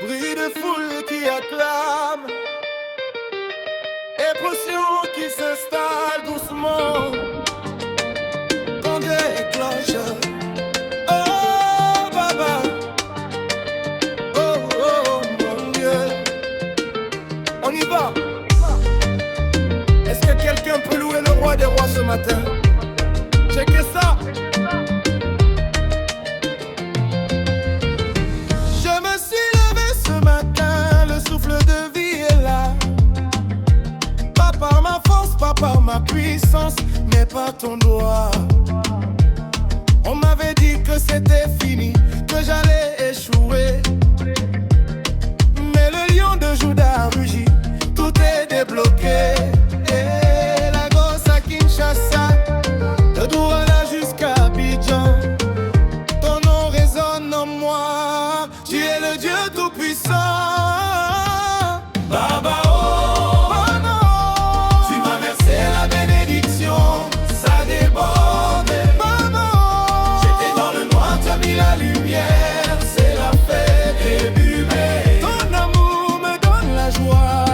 Bruit de foule qui acclame, émotion qui s'installe doucement. Quand Dieu cloche, oh Baba, oh oh mon Dieu, on y va. Est-ce que quelqu'un peut louer le roi des rois ce matin? Checkez ça. Je me suis levé ce matin, le souffle de vie est là. Pas par ma force, pas par ma puissance, mais par ton doigt. On m'avait dit que c'était fini, que j'allais échouer. Mais le lion de Juda rugit, tout est débloqué. Et la gosse à Kinshasa, de Douala jusqu'à Abidjan, ton nom résonne en moi. Tu es le Dieu tout-puissant. Baba, oh, Baba, oh, tu m'as versé la bénédiction, ça déborde. Baba, oh, j'étais dans le noir, tu as mis la lumière, c'est la fête début. Ton amour me donne la joie.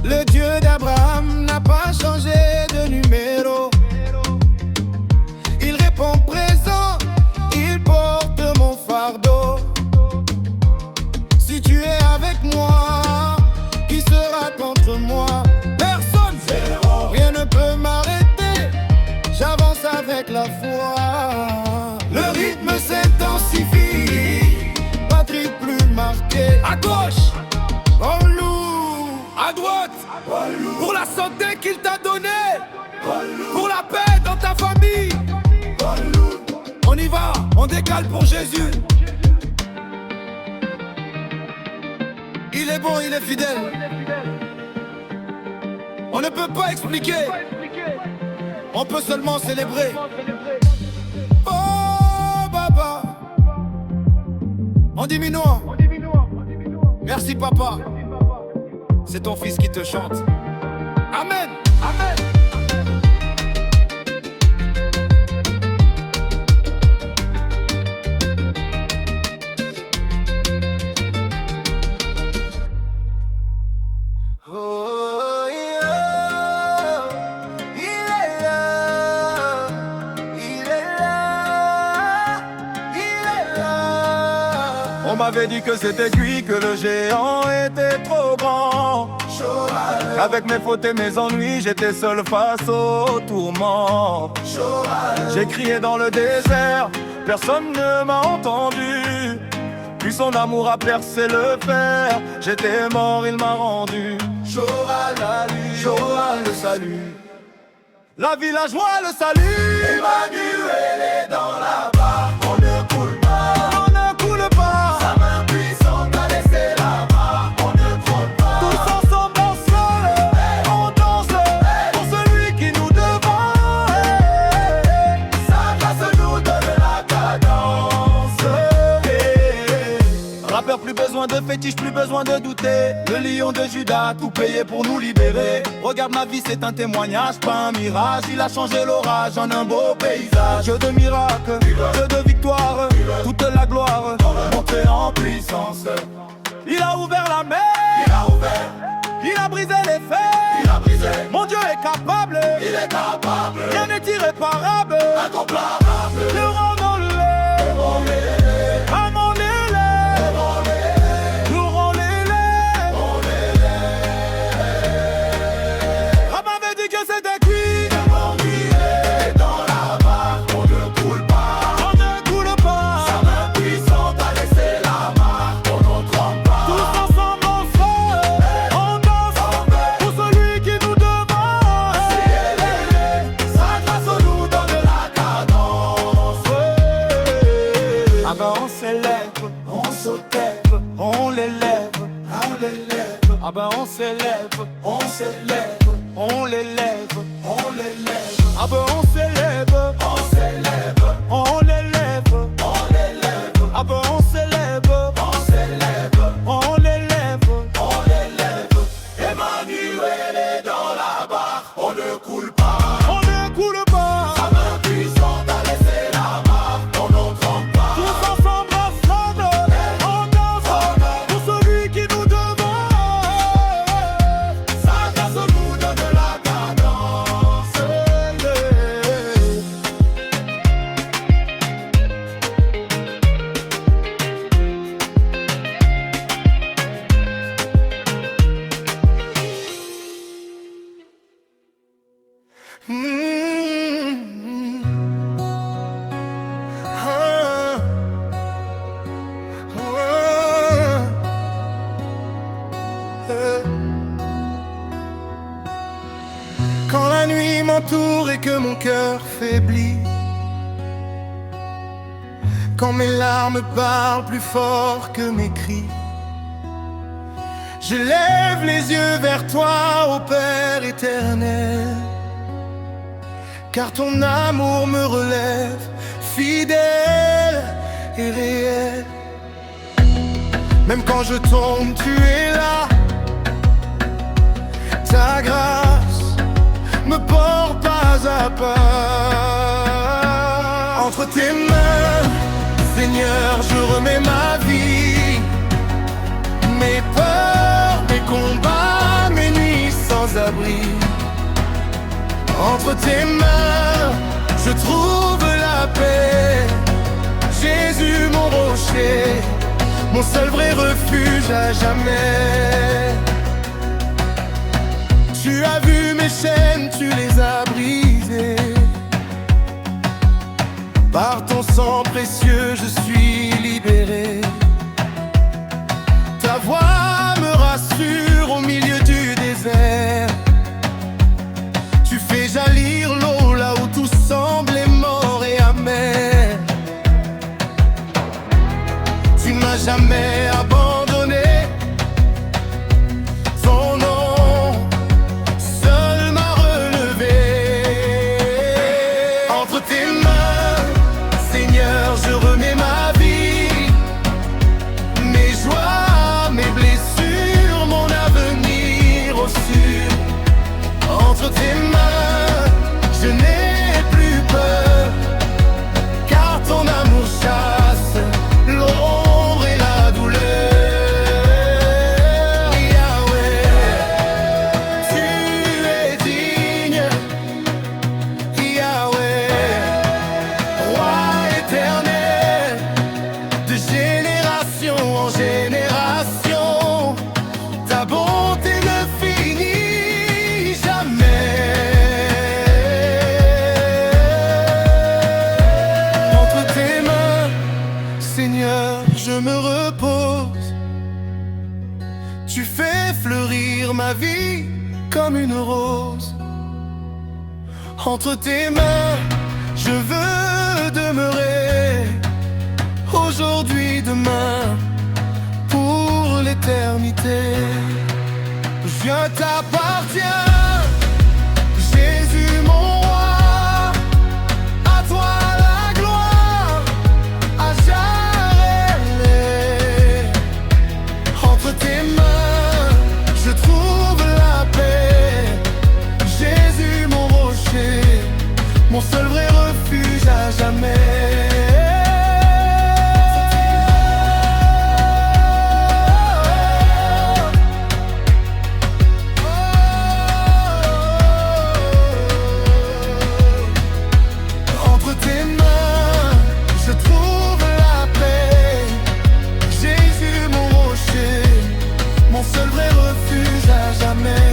Le Dieu d'Abraham n'a pas changé de numéro. Il répond présent, il porte mon fardeau. Si tu es avec moi, qui sera contre moi? Personne, zéro. Rien ne peut m'arrêter, j'avance avec la foi. Le rythme s'intensifie, batterie plus marquée. À gauche, on loue, à droite, pour la santé qu'il t'a donnée, pour la paix dans ta famille. On y va, on décale pour Jésus. Il est bon, il est fidèle. On ne peut pas expliquer, on peut seulement célébrer. Oh Baba, en diminuant. Merci papa, c'est ton fils qui te chante. Amen, amen. Oh, yeah. Il est là, il est là, il est là. On m'avait dit que c'était cuit, que le géant était trop grand. Avec mes fautes et mes ennuis, j'étais seul face aux tourments. J'ai crié dans le désert, personne ne m'a entendu. Puis son amour a percé le fer, j'étais mort, il m'a rendu. Joa le salut, la vie, la joie, le salut. Emmanuel est dans la barre, on ne coule pas, on ne coule pas. Sa main puissante a laissé la barre, on ne trône pas. Tous ensemble on se lève, on danse pour celui qui nous devant. Sa grâce nous donne la cadence. Rappeur, plus besoin de fétiche, plus besoin de douter. Le lion de Juda a tout payé pour nous libérer. Regarde ma vie, c'est un témoignage, pas un mirage. Il a changé l'orage en un beau paysage. Dieu de miracles, Dieu de victoire, toute la gloire montée en puissance. Il a ouvert la mer, il a brisé les fers. Mon Dieu est capable, il est capable. Rien n'est irréparable, incomparable. Le rend le lait, à mon élève. Sa grâce nous donne la cadence. Ah ben on s'élève, on s'élève, on l'élève, on l'élève. ah ben on s'élève, on s'élève, on l'élève, on l'élève. ah ben on s'élève, on s'élève, on l'élève, on l'élève. Emmanuel est dans la barre, on ne coule pas. on ne coule pas. Sa main puissante a laissé la marque, on n'entend pas. Tous ensemble on danse pour celui qui nous devance. Sa grâce nous donne la cadence. Quand la nuit m'entoure et que mon cœur faiblit, quand mes larmes parlent plus fort que mes cris, je lève les yeux vers toi, ô Père éternel, car ton amour me relève, fidèle et réel. Même quand je tombe, tu es là. Ta grâce me porte pas à pas. Entre tes mains, Seigneur, je remets ma vie, mes peurs, mes combats, mes nuits sans abri. Entre tes mains, je trouve la paix. Jésus, mon rocher, mon seul vrai refuge à jamais. Tu as vu mes chaînes, tu les as brisées. Par ton sang précieux, je suis libéré. Ta voix me rassure au milieu du désert. Tu fais jaillir l'eau là où tout semblait mort et amer. Tu ne m'as jamais abandonné. Ton nom seul m'a relevé. Entre tes mains, Seigneur, je remets ma vie, mes joies, mes blessures, mon avenir au sûr. Entre tes mains, je n'ai plus peur, car ton amour chasse l'ombre et la douleur. Yahweh, tu es digne. Yahweh, roi éternel, de génération en génération, ta bonté ne finit jamais. Entre tes mains, Seigneur, je me repose. Tu fais fleurir ma vie comme une rose. Entre tes mains, je veux demeurer, aujourd'hui, demain, pour l'éternité. Je t'appartiens, Jésus mon roi. À toi la gloire, à jamais. Entre tes mains, je trouve la paix. Jésus mon rocher, mon seul vrai refuge à jamais. Entre tes mains, je trouve la paix. Jésus mon rocher, mon seul vrai refuge à jamais.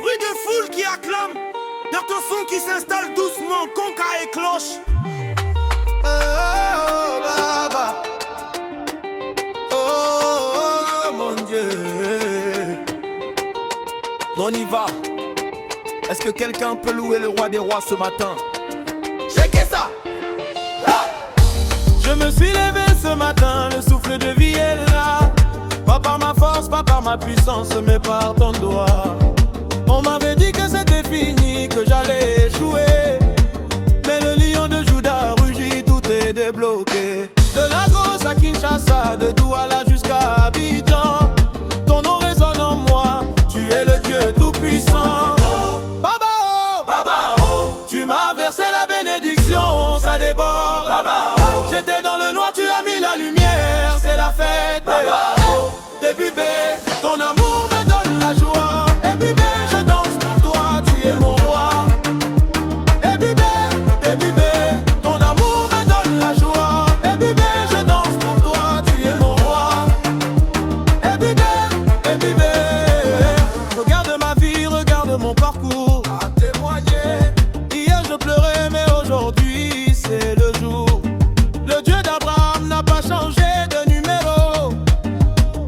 Bruit de foule qui acclame, dans ton son qui s'installe doucement, conca et cloche. Oh, Baba. Oh, mon Dieu. On y va. Est-ce que quelqu'un peut louer le roi des rois ce matin? Checkez ça. Je me suis ma puissance, mais par ton doigt. On m'avait dit que c'était fini, que j'allais échouer. Mais le lion de Juda rugit, tout est débloqué. De Lagos à Kinshasa, de Douala jusqu'à Abidjan, ton nom résonne en moi, tu es le Dieu tout-puissant. Baba oh, Baba oh, tu m'as versé la bénédiction, ça déborde. Baba oh, j'étais dans le noir, tu as mis la lumière, c'est la fête. Baba oh, depuis bébé, ton amour me donne la joie. Et bébé, je danse pour toi, tu es mon roi. Et bébé, ton amour me donne la joie. Et bébé, je danse pour toi, tu es mon roi. Et bébé, regarde ma vie, regarde mon parcours. À témoigner. Hier je pleurais, mais aujourd'hui c'est le jour. Le Dieu d'Abraham n'a pas changé de numéro.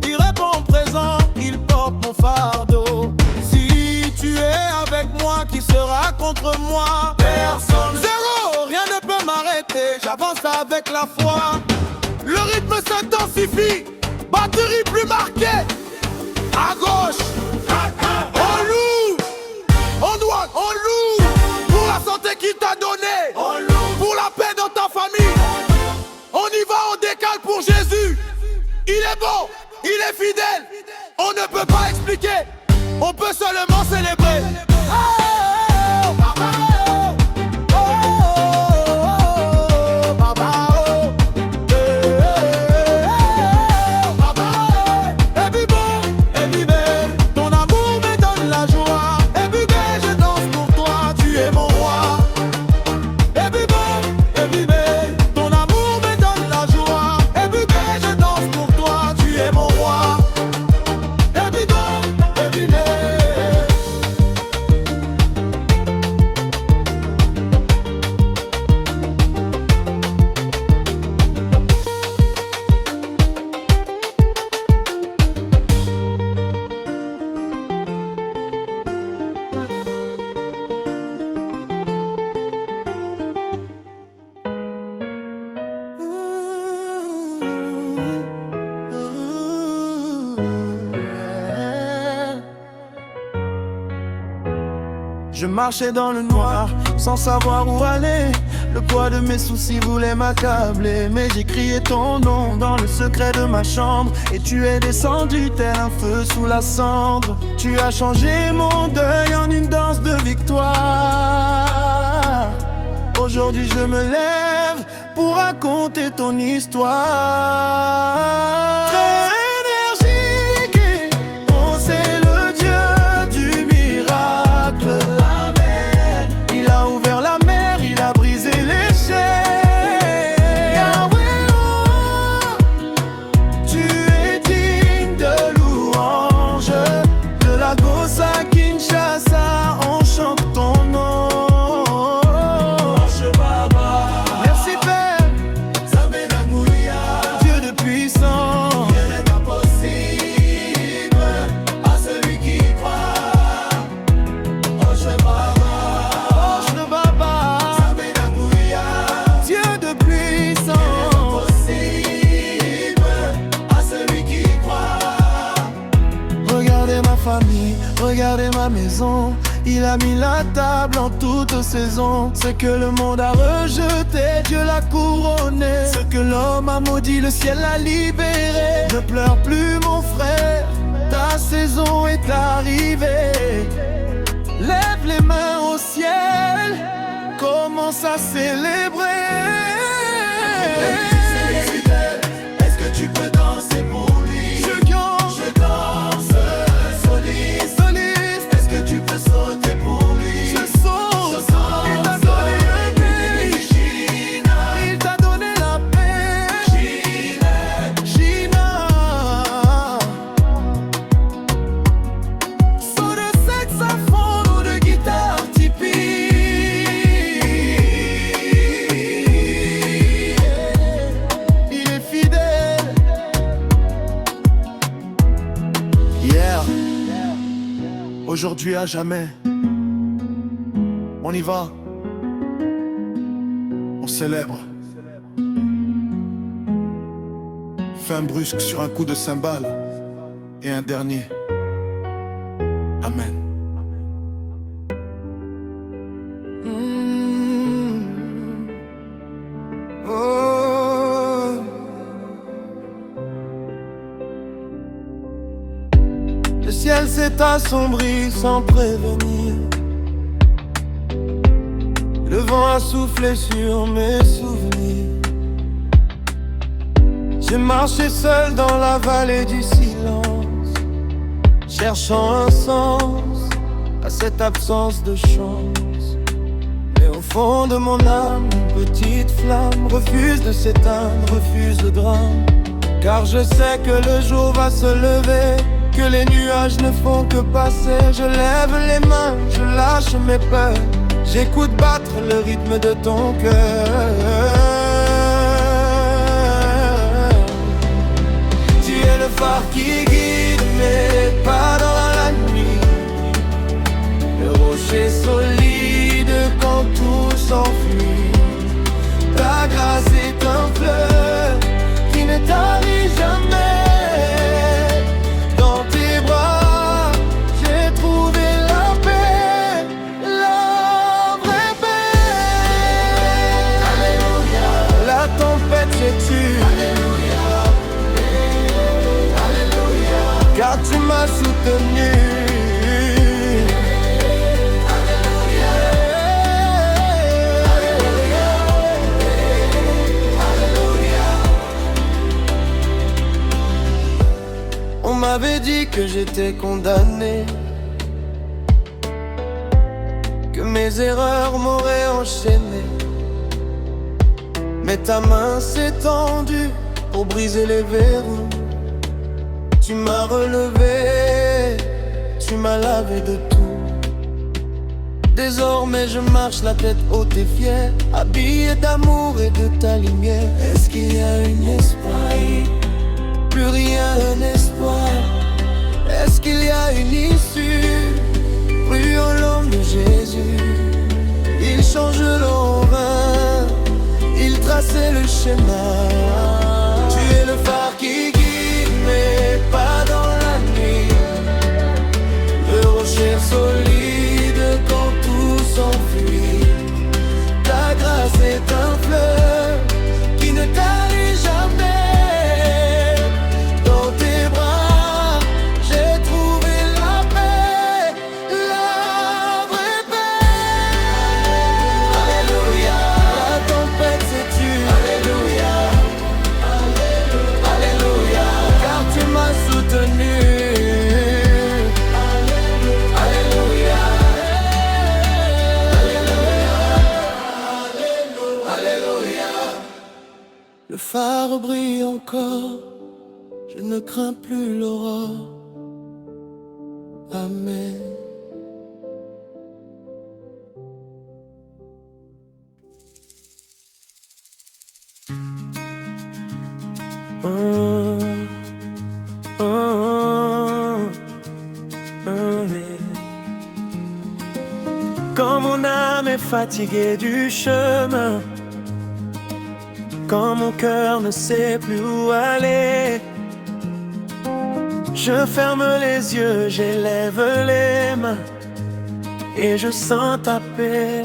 Il répond présent, il porte mon fardeau. Si tu es avec moi, qui sera contre moi? Personne. Zéro, rien ne peut m'arrêter, j'avance avec la foi. Le rythme s'intensifie, batterie plus marquée. À gauche, on loue, on doit, on loue. Pour la santé qu'il t'a donnée, on loue. Pour la paix dans ta famille, on y va, on décale pour Jésus. Il est bon, il est fidèle. On ne peut pas expliquer, on peut seulement célébrer. Je marchais dans le noir, sans savoir où aller. Le poids de mes soucis voulait m'accabler. Mais j'ai crié ton nom dans le secret de ma chambre. Et tu es descendu tel un feu sous la cendre. Tu as changé mon deuil en une danse de victoire. Aujourd'hui je me lève pour raconter ton histoire. Regardez ma maison, il a mis la table en toute saison. Ce que le monde a rejeté, Dieu l'a couronné. Ce que l'homme a maudit, le ciel l'a libéré. Ne pleure plus mon frère, ta saison est arrivée. Lève les mains au ciel, commence à célébrer. Est-ce que tu peux danser pour lui? Je danse. Sauter pour lui. Je saute. Il t'a donné un but. Il t'a donné la paix. Gina. Son de saxophone ou de guitare typique. Il est fidèle. Hier, aujourd'hui à jamais. On y va, on célèbre. Fin brusque sur un coup de cymbale. et un dernier. Amen. Oh. Le ciel s'est assombri sans prévenir. Le vent a soufflé sur mes souvenirs. J'ai marché seul dans la vallée du silence, cherchant un sens à cette absence de chance. Mais au fond de mon âme, une petite flamme refuse de s'éteindre, refuse le drame. Car je sais que le jour va se lever, que les nuages ne font que passer. Je lève les mains, je lâche mes peurs, j'écoute battre le rythme de ton cœur. Tu es le phare qui guide mes pas dans la nuit, le rocher solide quand tout s'enfuit. Ta grâce est un fleuve qui ne tarit jamais. Dans tes bras, j'ai trouvé la paix, la vraie paix. Alléluia. La tempête s'étire. Alléluia. Alléluia. Car tu m'as soutenu. Alléluia. Alléluia. On m'avait dit que j'étais condamné, que mes erreurs m'auraient enchaîné. Mais ta main s'est tendue pour briser les verrous. Tu m'as relevé, tu m'as lavé de tout. Désormais je marche la tête haute et fière, habillé d'amour et de ta lumière. Est-ce qu'il y a un espoir? Plus rien d'espoir. Est-ce qu'il y a une issue? Prions l'homme de Jésus. Il change l'eau en vin, il traçait le schéma. Tu es le phare qui guide mes pas dans la nuit, le rocher solide quand tout s'enfuit. Ta grâce est un fleuve qui ne tarit jamais. Dans tes bras, j'ai trouvé la paix, la vraie paix. Alléluia. La tempête s'est tue. Alléluia. Alléluia. Car tu m'as soutenu. Alléluia. Alléluia. Le phare brille encore, je ne crains plus l'aurore. Amen. Quand mon âme est fatiguée du chemin, quand mon cœur ne sait plus où aller, je ferme les yeux, j'élève les mains et je sens ta paix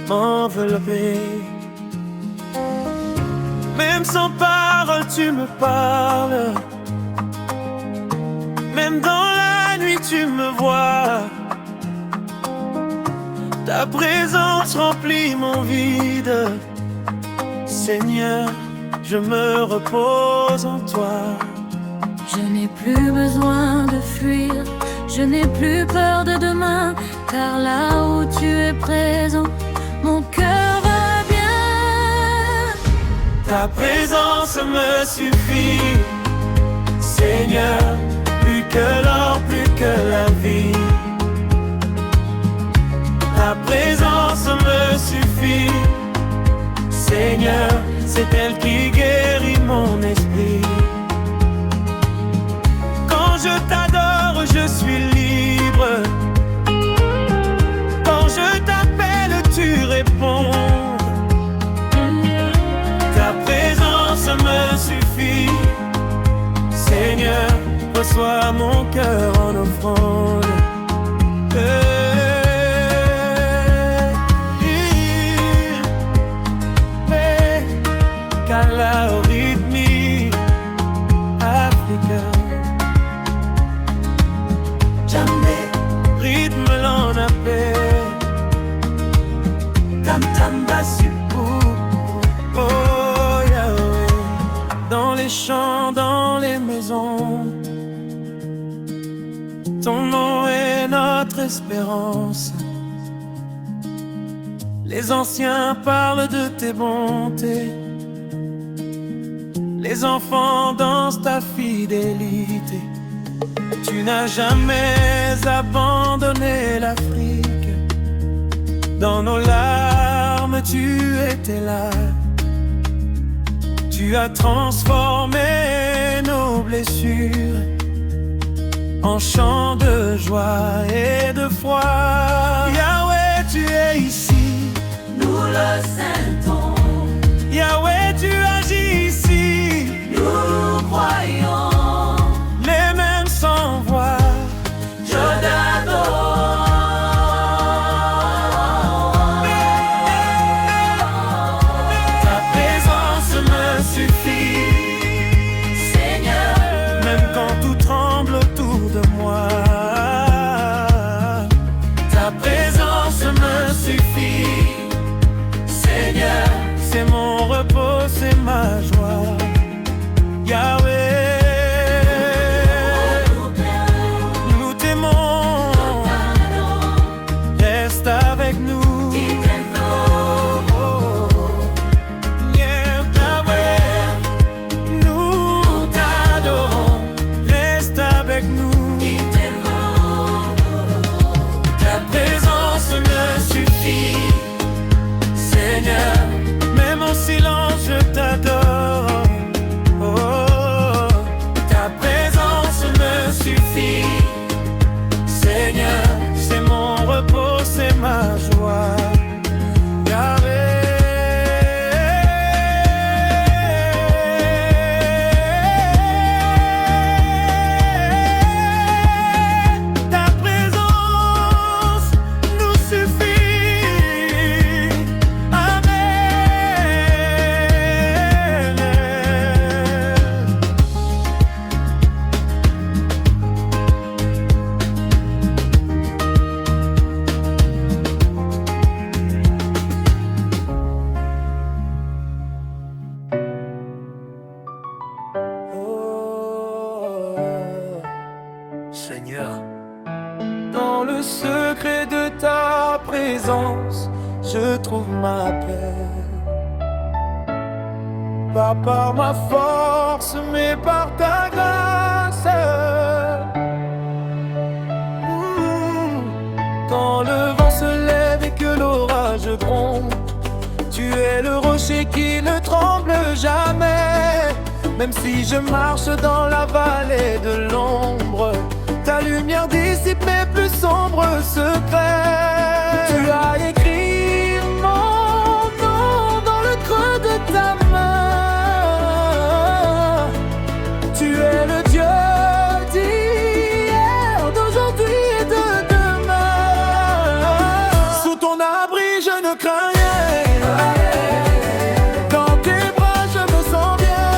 m'envelopper. Même sans parole tu me parles, même dans la nuit tu me vois. Ta présence remplit mon vide. Seigneur, je me repose en toi. Je n'ai plus besoin de fuir, je n'ai plus peur de demain, car là où tu es présent, mon cœur va bien. Ta présence me suffit, Seigneur, plus que l'or, plus que la vie. Ta présence me suffit, Seigneur, c'est elle qui guérit mon esprit. Quand je t'adore, je suis libre. Quand je t'appelle, tu réponds. Ta présence me suffit, Seigneur, reçois à mon cœur en offrande. Kala rythmique africain, Jamais rythme l'en appelle. tam tam bassu. Oh Yahweh, dans les champs, dans les maisons, ton nom est notre espérance. Les anciens parlent de tes bontés, les enfants dansent ta fidélité. Tu n'as jamais abandonné l'Afrique. Dans nos larmes, tu étais là. Tu as transformé nos blessures en chants de joie et de foi. Yahweh, tu es ici, Nous le sentons, Yahweh, tu agis ici. nous croyons. Les mêmes sans voix, Je t'adore. ta présence me suffit, Seigneur, même quand tout tremble autour de moi. Ta présence me suffit, Seigneur, c'est mon repos, c'est ma joie. Yahweh, nous t'aimons, reste avec nous. Yeah, Yahweh, nous t'adorons, reste avec nous. Ta présence me suffit, Seigneur, même en silence je t'adore. Oh, ta présence me suffit, Seigneur, c'est mon repos, c'est ma joie. Ta présence nous suffit. Amen. Oh, Seigneur, dans le secret de ta présence, je trouve ma paix. Pas par ma force, mais par ta grâce. Quand le vent se lève et que l'orage gronde, tu es le rocher qui ne tremble jamais. Même si je marche dans la vallée de l'ombre, ta lumière dissipe mes plus sombres secrets. Tu as écrit mon nom dans le creux de ta main. Tu es le Dieu d'hier, d'aujourd'hui et de demain. Sous ton abri, je ne crains rien. Dans tes bras, je me sens bien.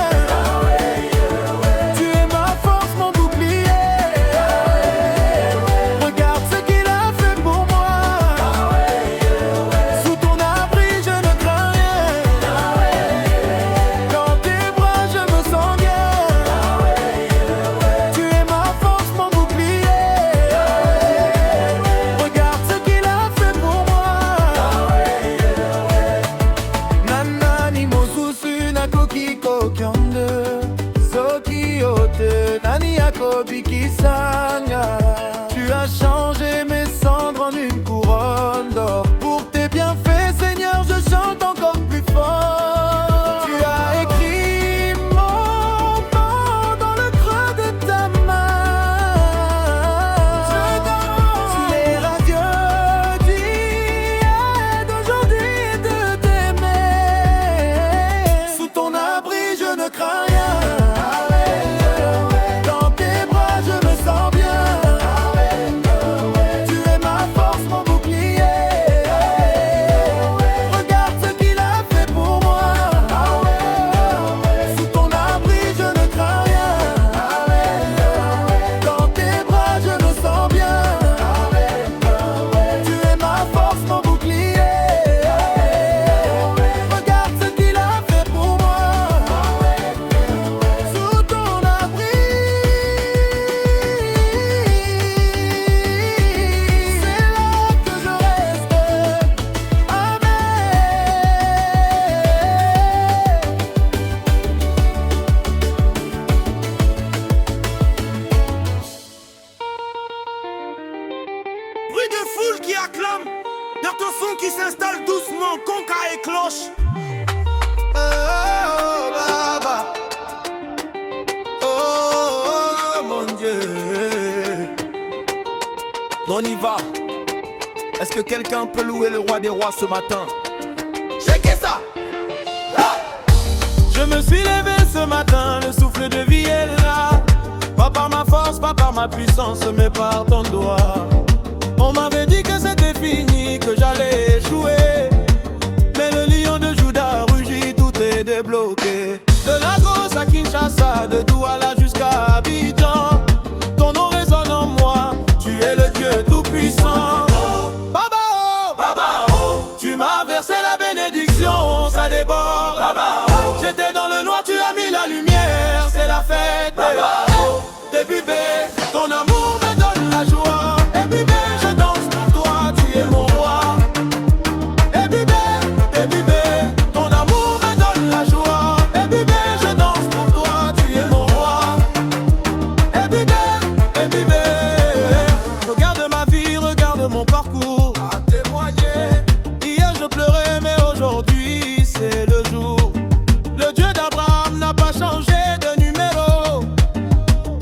Tu es ma force, mon bouclier. Regarde ce qu'il a fait pour moi. Sous ton abri, je ne crains rien. Dans tes bras, je me sens bien. Tu es ma force, mon bouclier. Regarde ce qu'il a fait pour moi. Nanani mosusu na kokiko kyonde soki ote nani yakobikisanga. Tu as changé mes cendres en une couronne d'or. Pour tes bienfaits, Seigneur, je chante encore plus fort. Tu as écrit mon nom dans le creux de ta main. Tu es radieux d'hier, d'aujourd'hui et de demain. Sous ton abri, je ne crains rien. Dans tes bras, je me sens On y va. Est-ce que quelqu'un peut louer le roi des rois ce matin? Checkez ça. Je me suis levé ce matin, le souffle de vie est là. Pas par ma force, pas par ma puissance, mais par ton doigt. On m'avait dit que c'était fini, que j'allais échouer. Mais le lion de Juda rugit, tout est débloqué. De Lagos à Kinshasa, de Douala jusqu'à Abidjan, ton nom résonne en moi, tu es le Dieu tout-puissant. Baba oh, Baba oh, tu m'as versé la bénédiction, ça déborde. Baba oh, J'étais dans le noir, tu as mis la lumière, c'est la fête. Baba oh, T'es bébé, ton amour me donne la joie. Et bébé, je danse pour toi, tu es mon roi. Et bébé, ton amour me donne la joie. Et bébé, je danse pour toi, tu es mon roi. Et bébé, regarde ma vie, regarde mon parcours. à témoigner. Hier je pleurais, mais aujourd'hui c'est le jour. Le Dieu d'Abraham n'a pas changé de numéro.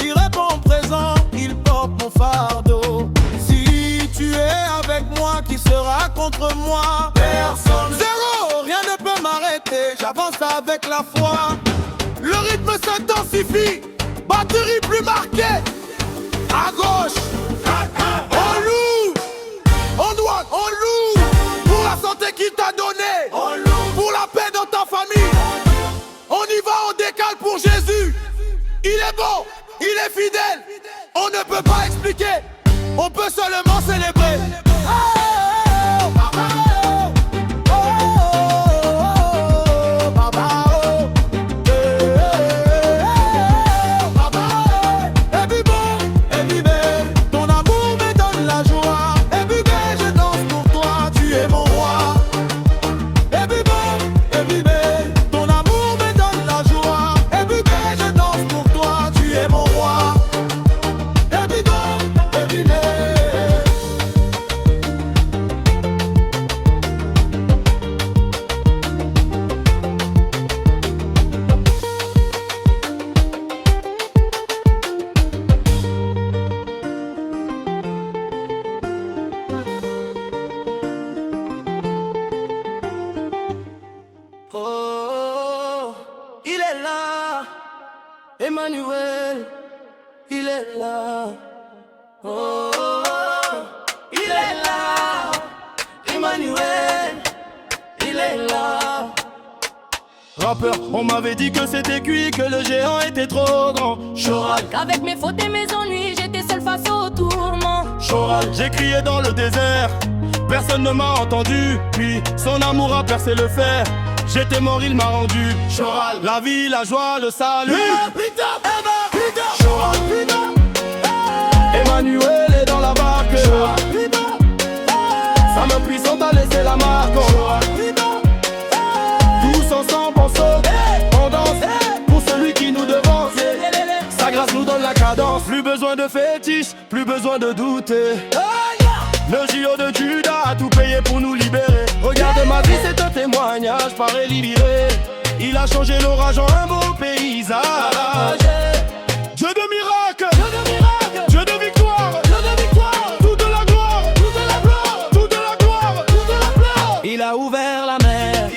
Il répond présent, il porte mon fardeau. Si tu es avec moi, qui sera contre moi? Personne. Zéro, rien ne peut m'arrêter, j'avance avec la foi. Le rythme s'intensifie, batterie plus marquée. À gauche, on loue, on doit, on loue. Pour la santé qu'il t'a donnée, On loue. pour la paix dans ta famille. On y va, on décale pour Jésus. Il est bon, il est fidèle. On ne peut pas expliquer, on peut seulement célébrer. Oh, Baba, oh, oh, Baba, oh, Baba, et bébé, ton amour me donne la joie. Et bébé, je danse pour toi, tu es mon roi. Et bébé, ton amour me donne la joie. Et bébé, je danse pour toi, tu es mon roi. Et bébé. Oh, il est là, Emmanuel, il est là. Oh, il est là, Emmanuel, il est là. Rappeur, on m'avait dit que c'était cuit, que le géant était trop grand. Choral, Qu'avec mes fautes et mes ennuis, j'étais seul face au tourment. Choral, j'ai crié dans le désert, personne ne m'a entendu. Puis son amour a percé le fer, j'étais mort, il m'a rendu. Choral, la vie, la joie, le salut. Choral, Emmanuel est dans la barque. Sa main puissante a laissé la marque. Tous ensemble on saute, on danse pour celui qui nous devance. Sa grâce nous donne la cadence. Plus besoin de fétiches, plus besoin de douter. Le JO de Judas a tout payé pour nous libérer. Regarde ma vie, c'est un témoignage pareil libéré. Il a changé l'orage en un beau paysage. Dieu de miracle, Dieu de victoire, toute la gloire, toute la gloire. Il a ouvert la mer,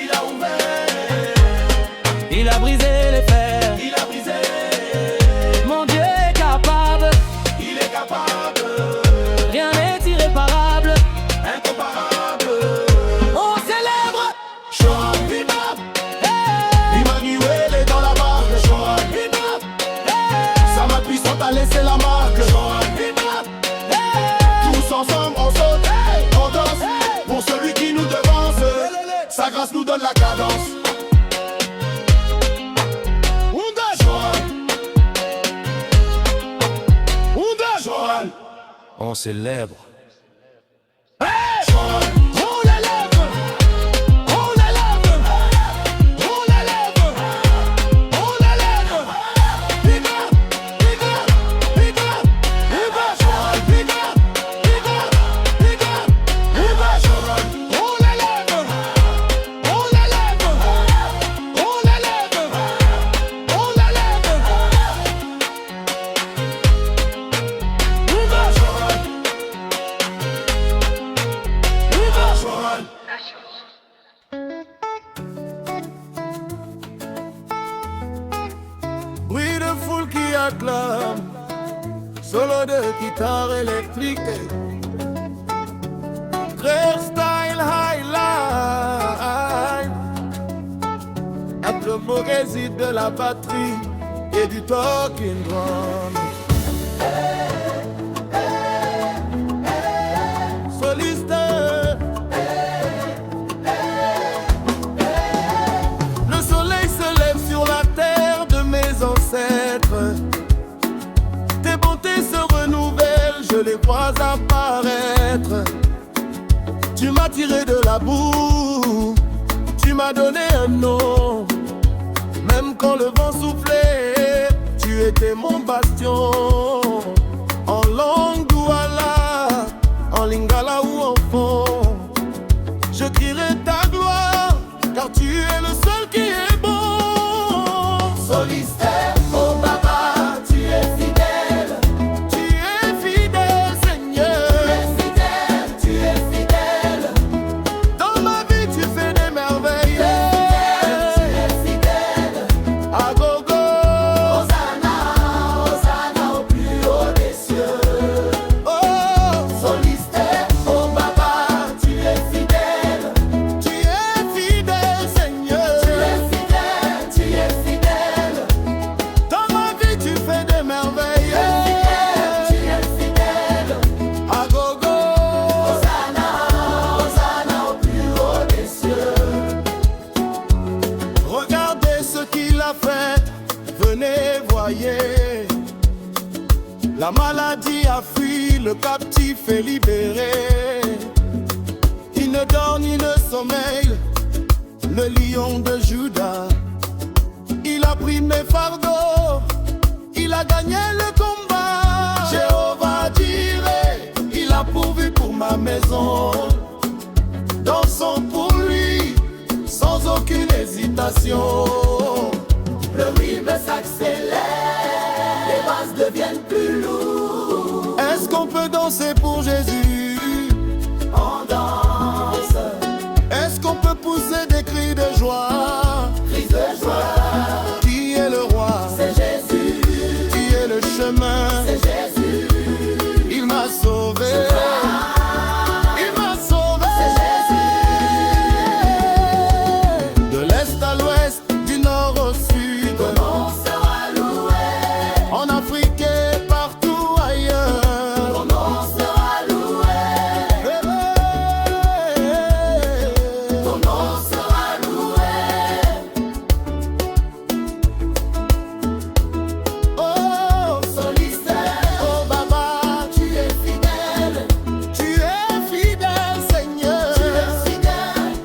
il a brisé les fers. Mon Dieu est capable, Il est capable, rien n'est irréparable. incomparable. On célèbre. Choral, Emmanuel est dans la barque. Choral, sa main puissante a laissé la marque. Choral, tous ensemble on saute, on danse pour celui qui nous devance. Sa grâce nous donne la cadence. Choral, On célèbre. Choral, On l'élève, on l'élève, on l'élève, on l'élève. Bigger, bigger, bigger, bigger. Choral, bigger, bigger, bigger, bigger. Choral, On l'élève, on l'élève, on l'élève, on l'élève. bigger. Choral, qui acclame, solo de guitare électrique, Rare style highlight, atmosphérique de la batterie et du talking drum. Soliste, le soleil se lève sur la terre de mes ancêtres. Tes bontés se renouvellent, je les vois apparaître. Tu m'as tiré de la boue, tu m'as donné un nom. Même quand le vent soufflait, tu étais mon bastion. En langue douala, en lingala ou en fond, je crierai ta gloire, car tu es le seul qui est bon. Soliste, oh Baba, tu es fidèle. Tu es fidèle, Seigneur. Tu es fidèle. Dans ma vie, tu fais des merveilles. Tu es fidèle. À gogo, Hosanna, Hosanna au plus haut des cieux. oh, Soliste, oh Baba, tu es fidèle. tu es fidèle, Seigneur. Tu es fidèle. Dans ma vie, tu fais des merveilles. Tu es fidèle. À gogo, Hosanna, Hosanna au plus haut des cieux. regardez ce qu'il a fait. Venez, voyez. La maladie a fui, le captif est libéré. Il ne dort ni ne sommeille, le lion de Juda. Il a pris mes fardeaux, il a gagné le combat. Jéhovah Jireh, il a pourvu pour ma maison. Dansons pour lui, sans aucune hésitation. Le rythme s'accélère, les basses deviennent plus lourdes. Est-ce qu'on peut danser pour Jésus? On danse, Est-ce qu'on peut pousser des cris de joie? crise de joie. Qui est le roi? C'est Jésus, Qui est le chemin? c'est Jésus. Il m'a sauvé. Il m'a sauvé. De l'est à l'ouest, du nord au sud, On sera loué, en Afrique et partout ailleurs. on sera loué, on sera loué. Oh, Soliste, oh Baba, tu es fidèle. tu es fidèle, Seigneur.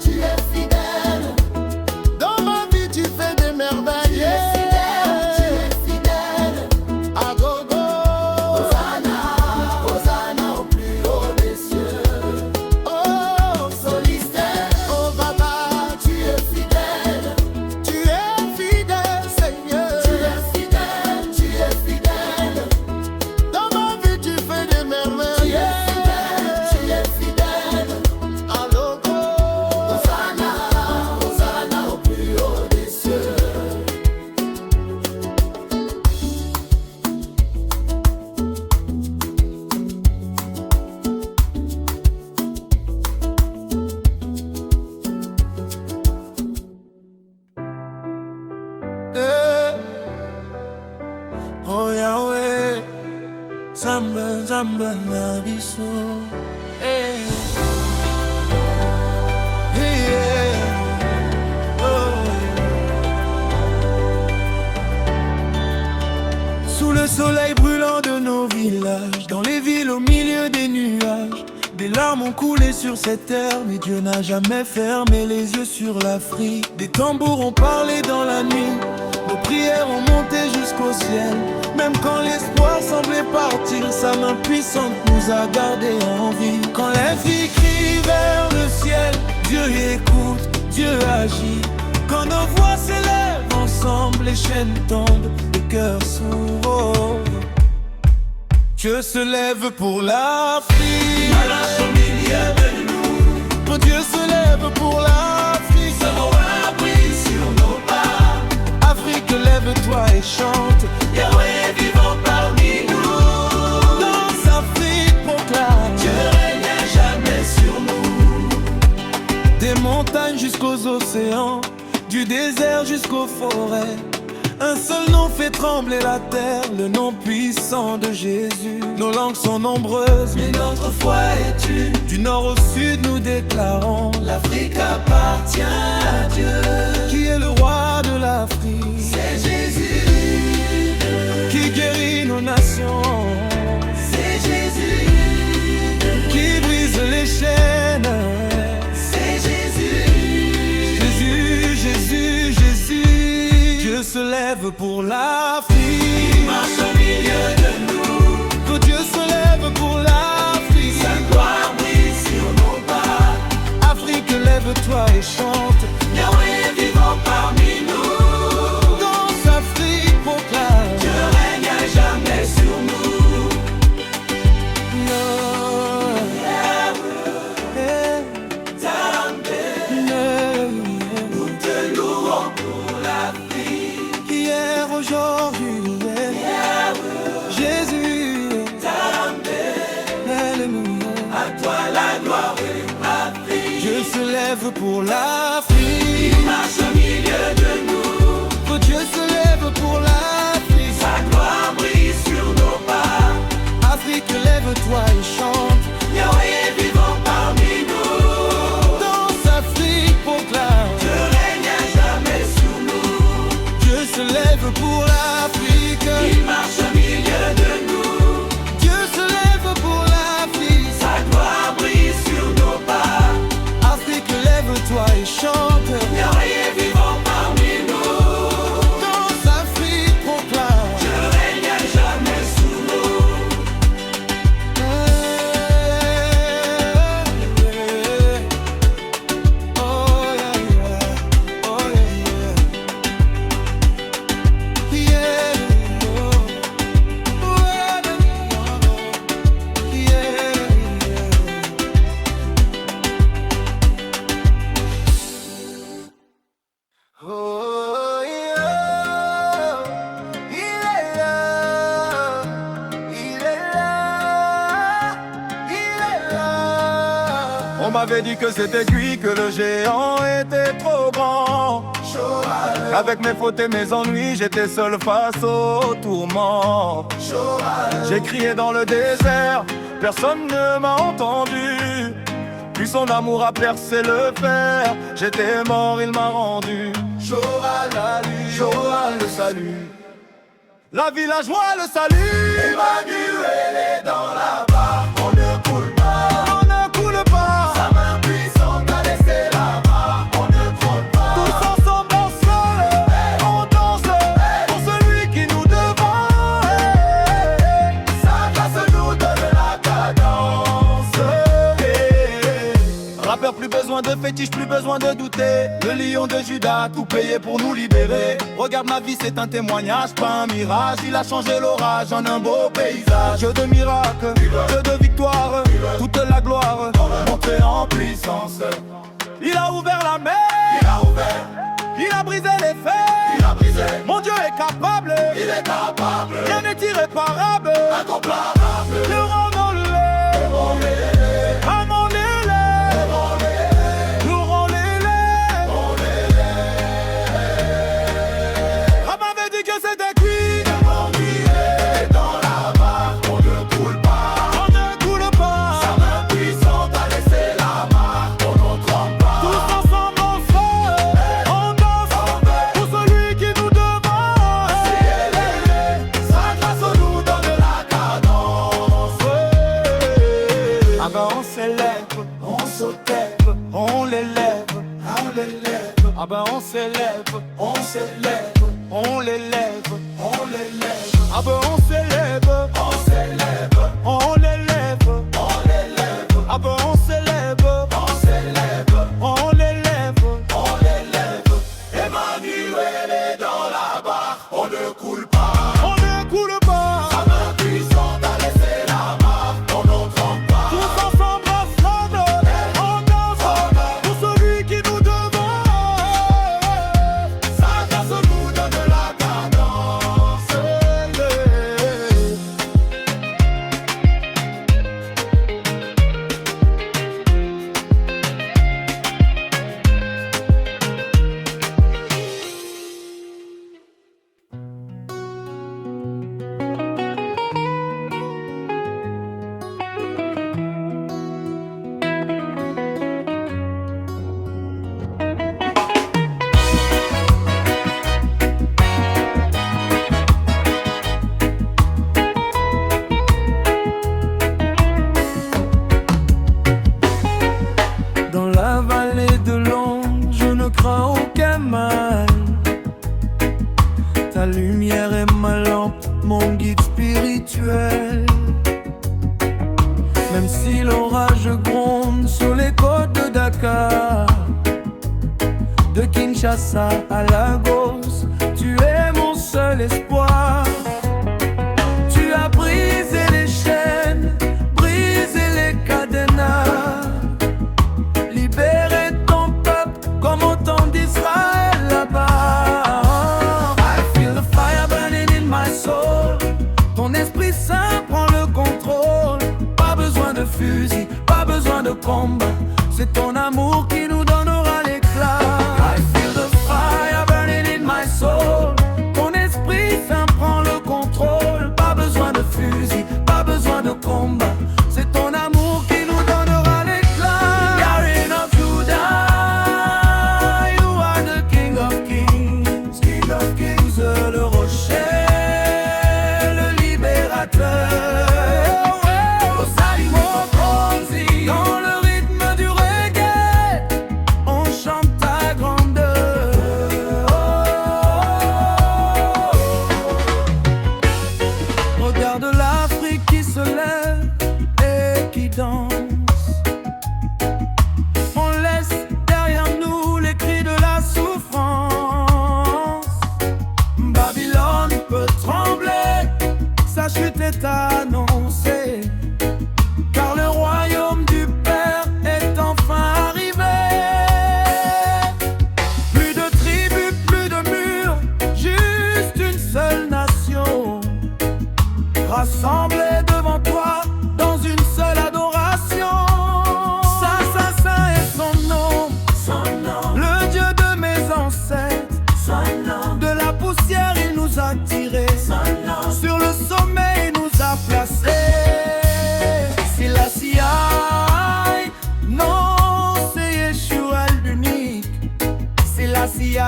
Tu es fidèle. Dans ma vie, tu fais des merveilles. Tu es fidèle. À gogo, Hosanna, Hosanna au plus haut des cieux. oh, Soliste, oh Baba, tu es fidèle. tu es fidèle, Seigneur. Tu es fidèle. Dans ma vie, tu fais des merveilles. Tu es fidèle. À gogo, Hosanna, Hosanna au plus haut des cieux. eh. Oh Yahweh, Zamba, Zamba, Nabiso, eh. Yeah. Oh. Sous le soleil brûlant de nos villages, dans les villes au milieu des nuages, des larmes ont coulé sur cette terre, mais Dieu n'a jamais fermé les yeux sur l'Afrique. Des tambours ont parlé dans la nuit, nos prières ont monté jusqu'au ciel. Même quand l'espoir semblait partir, sa main puissante nous a gardés en vie. Quand les filles crient vers le ciel, Dieu écoute, Dieu agit. Quand nos voix s'élèvent ensemble, les chaînes tombent, le cœur s'ouvre. Dieu se lève pour l'Afrique. Mon Dieu se lève pour l'Afrique. Samoa brille sur nos pas. Afrique, lève-toi et chante. Yahweh océans, du désert jusqu'aux forêts. Un seul nom fait trembler la terre, le nom puissant de Jésus. Nos langues sont nombreuses, mais notre foi est une. Du nord au sud nous déclarons, l'Afrique appartient à Dieu. Qui est le roi de l'Afrique? C'est Jésus. Qui guérit nos nations? C'est Jésus. Qui brise les chaînes? C'est Jésus. Jésus, Jésus, Jésus. Dieu se lève pour l'Afrique. Il marche au milieu de nous. Que Dieu se lève pour l'Afrique. Sa gloire brille sur nos pas. Afrique, lève-toi et chante. Yahweh est vivant parmi nous. Danse Afrique, proclame. Dieu règne à jamais sur nous. Nous te louons pour l'Afrique. Hier, aujourd'hui, Jésus, Alléluia. À toi la gloire et l'Afrique. Dieu se lève pour l'Afrique. Il marche au milieu de nous. Que Dieu se lève pour l'Afrique. Sa gloire brille sur nos pas. Afrique, lève-toi et chante. Yahweh est vivant parmi nous. Danse Afrique, proclame. Dieu règne à jamais sur nous. Dieu se lève pour l'Afrique. Il marche au milieu de nous. Dieu se lève pour l'Afrique. Sa gloire brille sur nos pas. Afrique, lève-toi et chante. Yahweh est vivant parmi nous. Danse Afrique, proclame. Dieu règne à jamais sur nous. Oh yeah, yeah. Oh yeah, yeah. Yeah, oh. Yeah. Oh yeah, il est là, il est là, il est là. On m'avait dit que c'était cuit, que le géant était trop grand. Avec mes fautes et mes ennuis, j'étais seul face au tourment. J'ai crié dans le désert, personne ne m'a entendu. Puis son amour a percé le fer, j'étais mort, il m'a rendu. Joa le salut. La vie, la joie, le salut. Emmanuel est dans la barre. On ne coule pas, on ne coule pas. Sa main puissante a laissé la barre. On ne trône pas. Tous ensemble on se lève, on danse pour celui qui nous devant. Sa grâce nous donne la cadence. Rappeur, plus besoin de fétiche, plus besoin de douter. Le lion de Judas a tout payé pour nous libérer. Regarde ma vie, c'est un témoignage, pas un mirage. Il a changé l'orage en un beau paysage. Dieu de miracles, Dieu de victoire, toute la gloire montée en puissance. Il a ouvert la mer, il a brisé les fers. Mon Dieu est capable, il est capable. Rien n'est irréparable, incomparable. Le rendons-le, à mon élève. Nous rendons-les. On m'avait dit que c'était cuit. Dans la barre, on ne coule pas. On ne coule pas. Sa main puissante a laissé la marque. On ne tremble pas. Tous ensemble on se, on danse pour celui qui nous demande. Sa grâce nous donne la cadence. Ah ben on s'élève, on s'élève, on l'élève, on l'élève. Ah ben on s'élève, on s'élève, on l'élève, on l'élève. Ah ben on s'élève, on s'élève, on l'élève, on l'élève. Ah ben on s'élève, on s'élève, on l'élève, on l'élève. Emmanuel est dans la barre, on ne coule pas, on ne coule pas. Sa main puissante a laissé la marque, on n'en tremble pas. Tous ensemble on danse pour celui qui nous devant. Sa grâce nous donne la cadence. Ta lumière est ma lampe, mon guide spirituel. Même si l'orage gronde sur les côtes de Dakar, de Kinshasa à Lagos, tu es mon seul espoir. Tu as brisé les chaînes, brisé les cadenas, libéré ton peuple comme au temps d'Israël là-bas. I feel the fire burning in my soul. Ton Esprit Saint prend le contrôle. Pas besoin de fusil, pas besoin de combat. C'est ton amour qui nous donnera l'éclat. I feel the fire burning in my soul. Ton Esprit Saint prend le contrôle. Pas besoin de fusil, pas besoin de combat. C'est ton amour qui nous donnera l'éclat. Lion of Judah, you are the King of Kings, King of Kings. Le rocher, le libérateur. Dans le rythme du reggae, on chante ta grandeur. Regarde l'Afrique qui se lève et qui danse. On laisse derrière nous les cris de la souffrance. Babylone peut trembler, sa chute est annoncée. Car le royaume du Père est enfin arrivé. Plus de tribus, plus de murs, juste une seule nation, rassemblée devant toi dans une seule adoration. Saint, Saint, Saint est son nom, le Dieu de mes ancêtres. De la poussière il nous a tirés, sur le sommet il nous a placés. Non, c'est Yeshua l'unique. C'est la Feel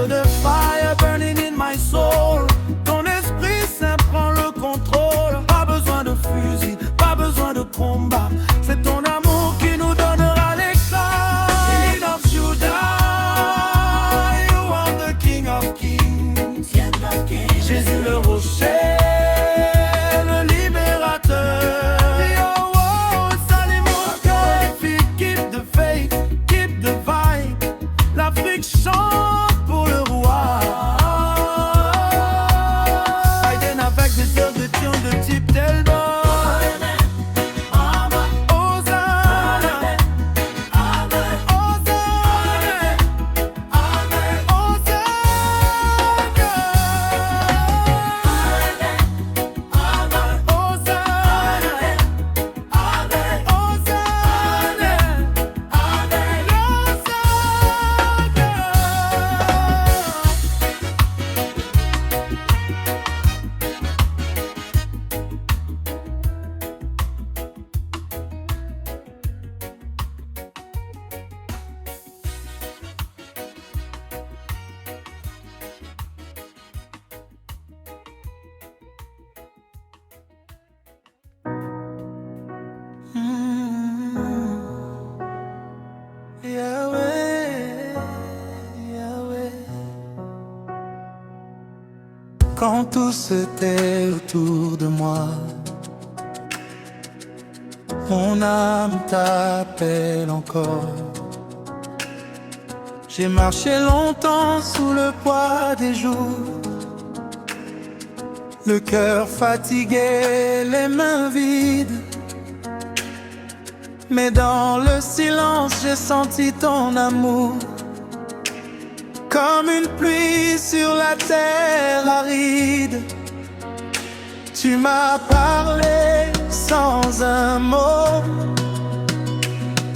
the fire burning in my soul. Ton Esprit Saint prend le contrôle. Pas besoin de fusil, pas besoin de combat. C'est ton amour qui nous donnera l'éclat. King of Judah, you are the King of Kings. Jésus le rocher, le libérateur. Oh, oh, salut mon cœur. Keep the faith, keep the vibe. L'Afrique chante pour le roi. Biden avec des heures de tion de type Delbo. Quand tout se tait autour de moi, mon âme t'appelle encore. J'ai marché longtemps sous le poids des jours, le cœur fatigué, les mains vides. Mais dans le silence, j'ai senti ton amour, comme une pluie sur la terre aride. Tu m'as parlé sans un mot,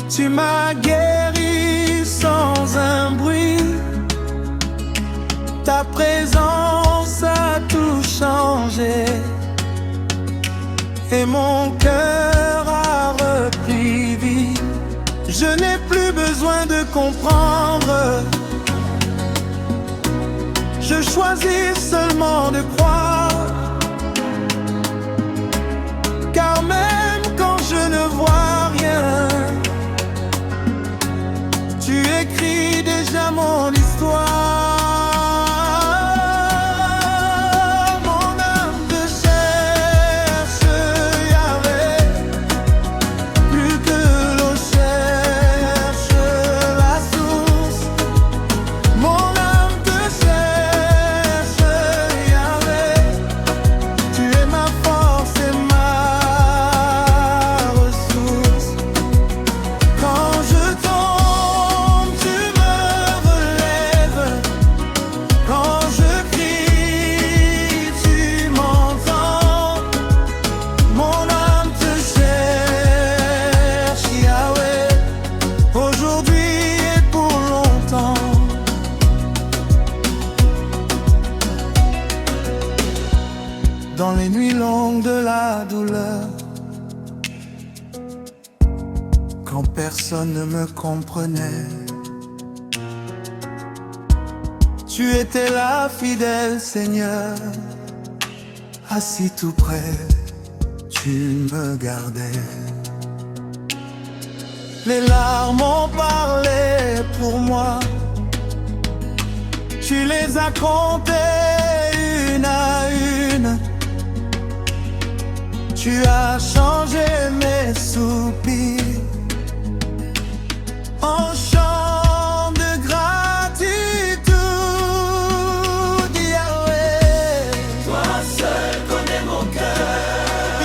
tu m'as guéri sans un bruit. Ta présence a tout changé et mon cœur a repris vie. Je n'ai plus besoin de comprendre, je choisis seulement de croire. Car même quand je ne vois rien, tu écris déjà mon histoire. Mon âme te cherche, Yahvé, plus que l'eau cherche la source. Mon âme te cherche, Yahvé, tu es ma force et ma ressource. Quand je tombe, tu me relèves. Quand je crie, tu m'entends. Mon âme te cherche, Yahweh, aujourd'hui et pour longtemps. Dans les nuits longues de la douleur, quand personne ne me comprenait, tu étais là, fidèle Seigneur, assis tout près, tu me gardais. Les larmes ont parlé pour moi, tu les as comptées une à une. Tu as changé mes soupirs en chant de gratitude, Yahweh. Toi seul connais mon cœur,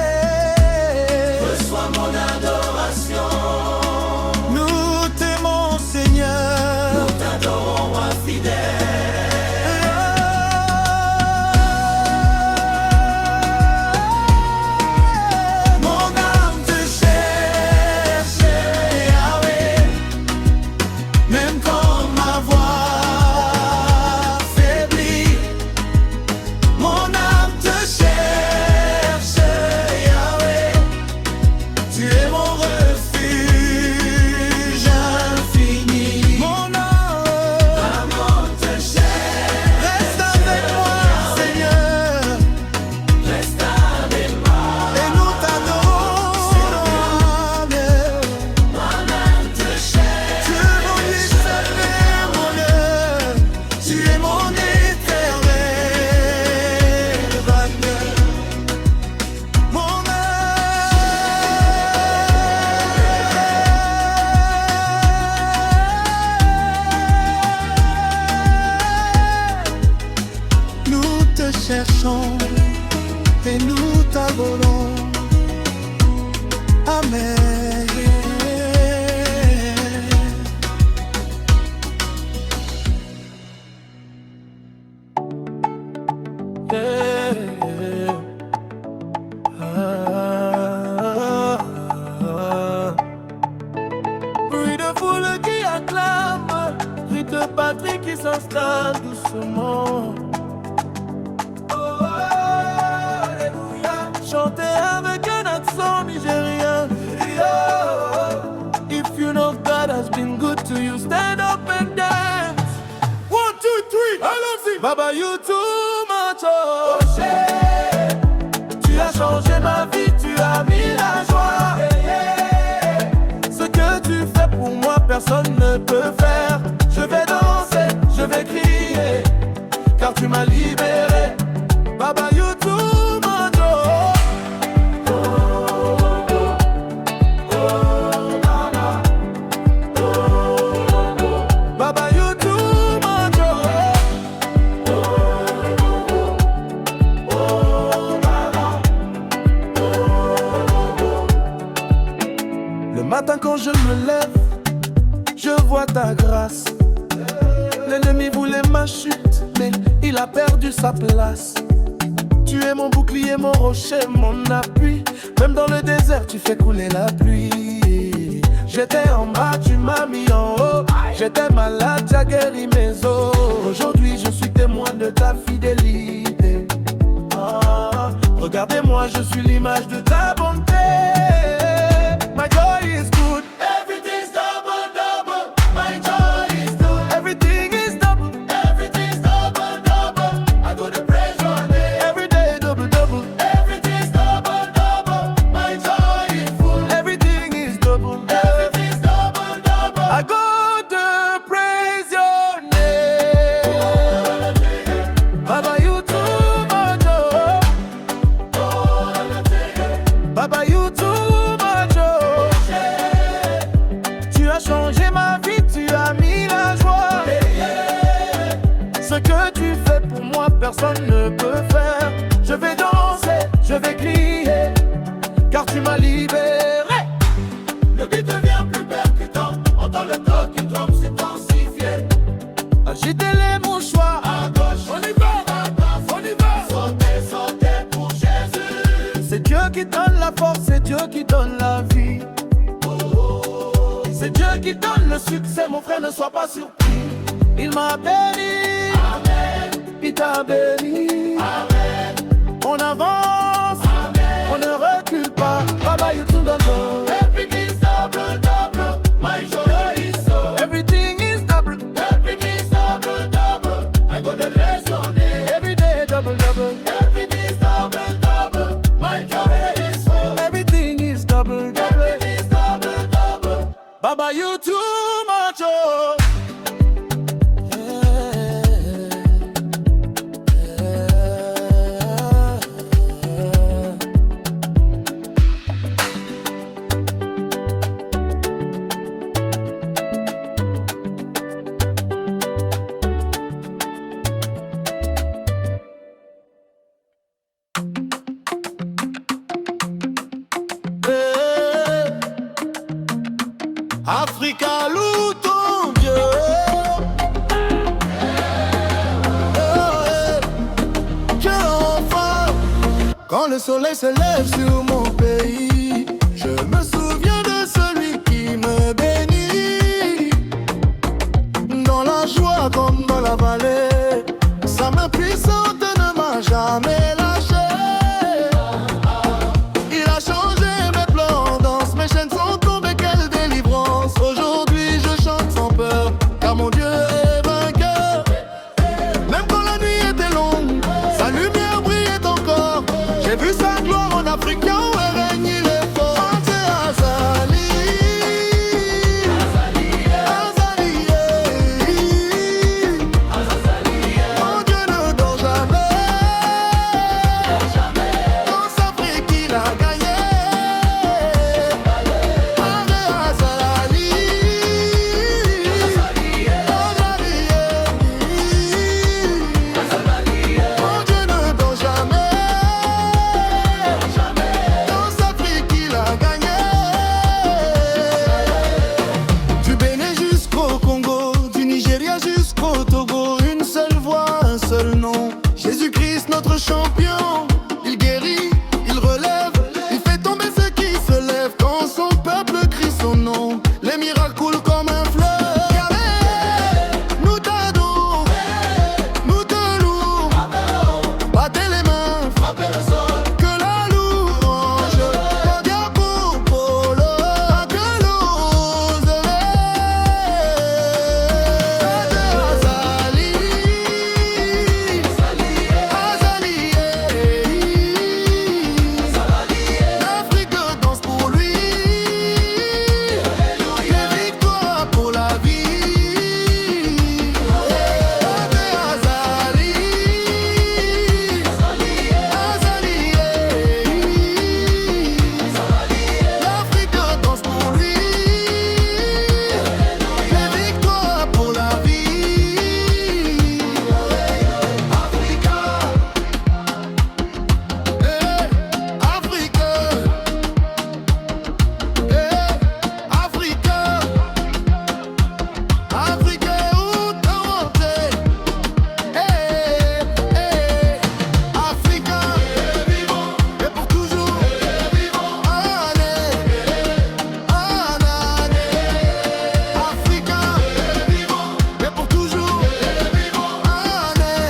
Yahweh, reçois mon adoration. nous t'aimons Seigneur, Nous t'adorons, roi fidèle. Mon âme te cherche, Yahweh, même quand ma voix faiblit. Mon âme te cherche, Yahweh, tu es mon refuge infini. Mon âme te cherche, reste avec moi, Seigneur, reste avec moi. et nous t'adorons. Mon âme te cherche, Tu es mon éternel bonheur, tu es mon éternel vainqueur. Mon âme, nous te cherchons et nous t'adorons. Amen. Bruit de foule qui acclame, bruit de batterie qui s'installe doucement. Oh, alléluia. Chanter avec un accent nigérien. If you know God has been good to you, stand up and dance. 1, 2, 3, allons-y. Baba, you too much. Oh, tu as changé ma vie, tu as mis la joie. Ce que tu fais pour moi, personne ne peut faire. Je vais danser, je vais crier, car tu m'as libéré. Baba, you too much. Baba, you too much. Le matin quand je me lève, je vois ta grâce. L'ennemi voulait ma chute, mais il a perdu sa place. Tu es mon bouclier, mon rocher, mon appui. Même dans le désert, tu fais couler la pluie. J'étais en bas, tu m'as mis en haut. J'étais malade, tu as guéri mes os. Aujourd'hui, je suis témoin de ta fidélité. Regardez-moi, je suis l'image de ta bonté. My joy is good. everything's double, double. My joy is good, Everything is double. everything's double, double. I go to praise your name. Every day double, double. Everything's double, double. My joy is full. Everything is double. Everything's double, double. I changé ma vie, tu as mis la joie. Ce que tu fais pour moi, personne ne peut faire. Je vais danser, je vais crier, car tu m'as libéré. Le beat devient plus percutant, entends le toc qui trompe s'intensifier. Agitez les mouchoirs, À gauche, on y va, à droite, on y va. sautez, sautez pour Jésus. C'est Dieu qui donne la force, c'est Dieu qui donne la vie. C'est Dieu qui donne le succès, mon frère, ne sois pas surpris. Il m'a béni, Amen, il t'a béni. amen, On avance, amen. on ne recule pas. Baba, you do the Lord. Everything is double, double, my joy is so. Everything is double, Everything is double, double, I got the rest on it. every day double, double. Everything is double, double, my joy is so. Everything is double, double. Everything is double, double. Baba, you too much, oh. Africa, loue ton Dieu. Quel enfant. Quand le soleil se lève sur mon pays, je me souviens de celui qui me bénit. Dans la joie comme dans la vallée, sa main puissante ne m'a jamais lâché. Il a changé mes plans, danse, mes chaînes sont tombées, quelle délivrance. Aujourd'hui je chante sans peur, car mon Dieu est vainqueur. Même quand la nuit était longue, sa lumière brillait encore. J'ai vu sa gloire en Afrique où elle règne, il est fort. Azali, Azali, mon Dieu ne dort jamais. Dans sa frique il a gagné. Azali, mon Dieu ne dort jamais. Dans sa frique il a gagné. Du Bénin jusqu'au Congo, du Nigeria jusqu'au Togo, une seule voix, un seul nom. Jésus-Christ notre champion. Il guérit, il relève, il fait tomber ceux qui se lèvent. Quand son peuple crie son nom, les miracles coulent comme un fleuve. Yahvé, nous t'adorons, nous te louons. Battez les mains, Frappez le sol, que la louange revient pour Polo, que l'ose Azali, l'Afrique danse pour lui. Les victoires pour la vie. Azali, l'Afrique danse pour lui. Les victoires pour la vie. Africa, Afrique, Afrique, Afrique, où t'as monté? Afrique, et pour toujours, année, Afrique, et pour toujours, année.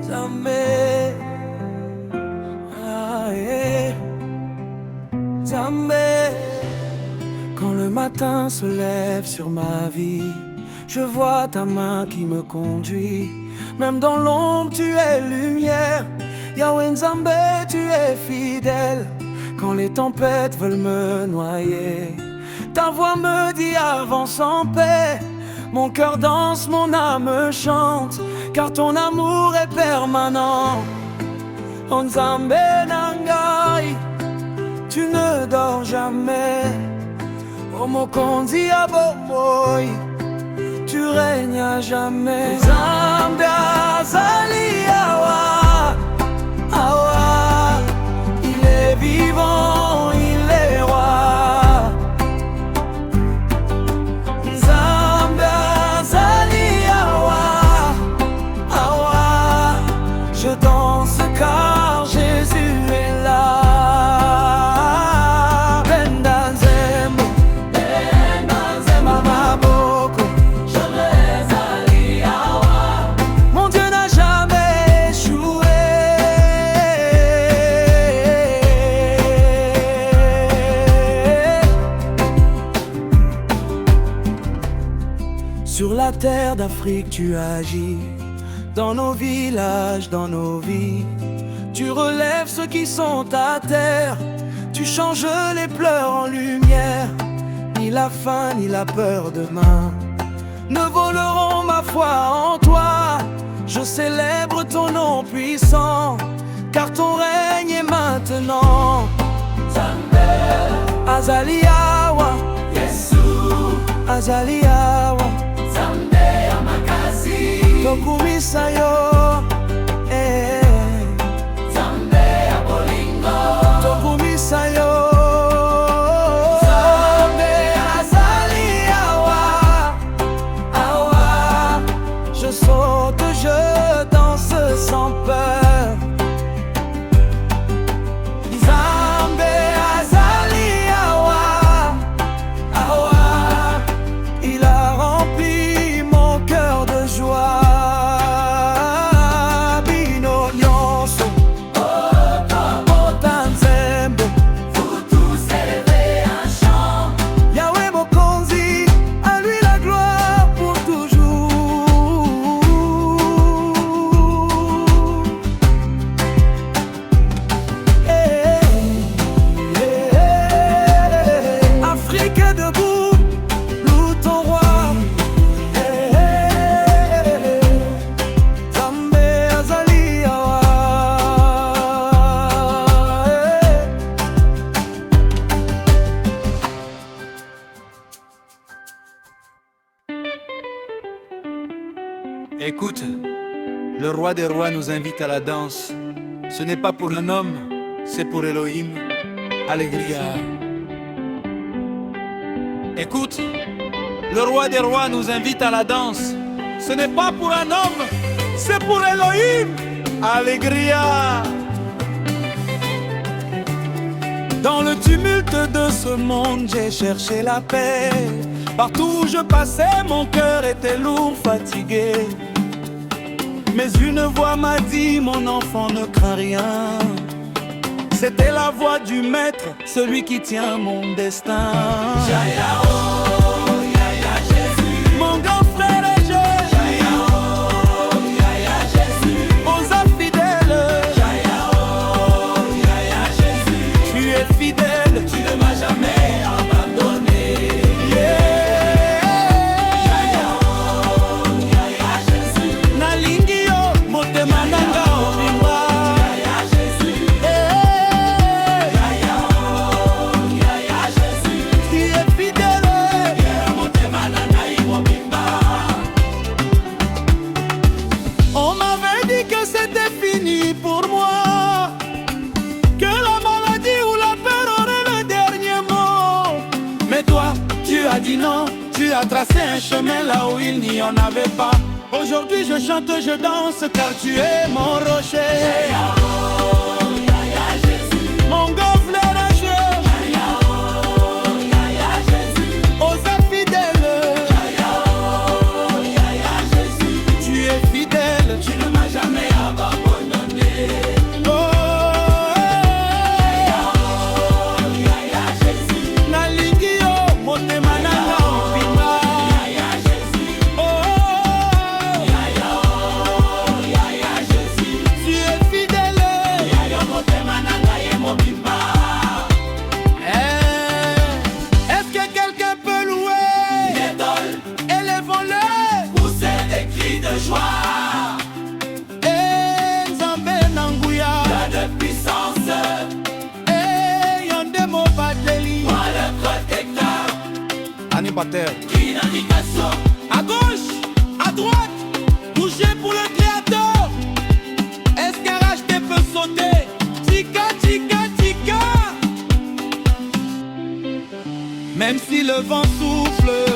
Zambé, ah, yeah. Zambé. Quand le matin se lève sur ma vie, Je vois ta main qui me conduit. Même dans l'ombre, tu es lumière. Yahweh Nzambe, tu es fidèle. Quand les tempêtes veulent me noyer, ta voix me dit avance en paix. Mon cœur danse, mon âme chante, car ton amour est permanent. Oh Nzambe Nangai, tu ne dors jamais. Oh Mokonzi Abomoy, tu règnes à jamais. Nzambe azali awa, awa, il est vivant, il est roi. Nzambe azali awa, awa, je danse car Jésus est là. Sur la terre d'Afrique tu agis, dans nos villages, dans nos vies. Tu relèves ceux qui sont à terre, tu changes les pleurs en lumière. Ni la faim, ni la peur demain ne voleront ma foi en toi. Je célèbre ton nom puissant, car ton règne est maintenant. Azali awa, Yesu, Azali awa, Tokumisa yo, Nzambe ya bolingo, Tokumisa yo. Nzambe azali awa, awa, je saute, je danse sans peur. Nzambe azali awa, awa, il a rempli mon cœur de joie. Écoute, le roi des rois nous invite à la danse. Ce n'est pas pour un homme, c'est pour Elohim. Alléluia. Écoute, le roi des rois nous invite à la danse. Ce n'est pas pour un homme, c'est pour Elohim. Alléluia. Dans le tumulte de ce monde, j'ai cherché la paix. Partout où je passais, mon cœur était lourd, fatigué. Mais une voix m'a dit, mon enfant ne crains rien. C'était la voix du maître, celui qui tient mon destin. Jayao, Yaya Jésus, mon grand frère et je, Jayao, Yaya Jésus, aux infidèles, Jayao, Yaya Jésus, tu es fidèle, tu ne m'as jamais abandonné. Jayao, Yaya Jésus, nalingi yo, motema nanga obimba. Yaya Jésus, Jayao, Yaya Jésus, Tu es fidèle. motema na ngai mobimba. On m'avait dit que c'était fini pour moi, que la maladie ou la peur aurait le dernier mot. Mais toi, tu as dit non, tu as tracé un chemin là où il n'y en avait pas. Aujourd'hui je chante, je danse car tu es mon rocher. Yaya Jésus, Mon gonfle de jeu, Yaya Jésus, aux infidèles, Yaya Jésus, tu es fidèle. tu ne m'as jamais abandonné. Oh, Yaya Jésus, nalingi yo, motema nanga obimba. Yaya Jésus, Oh, pater. À gauche, à droite, bougez pour le créateur. Escarage te peut sauter. Tika, tika, tika. Même si le vent souffle,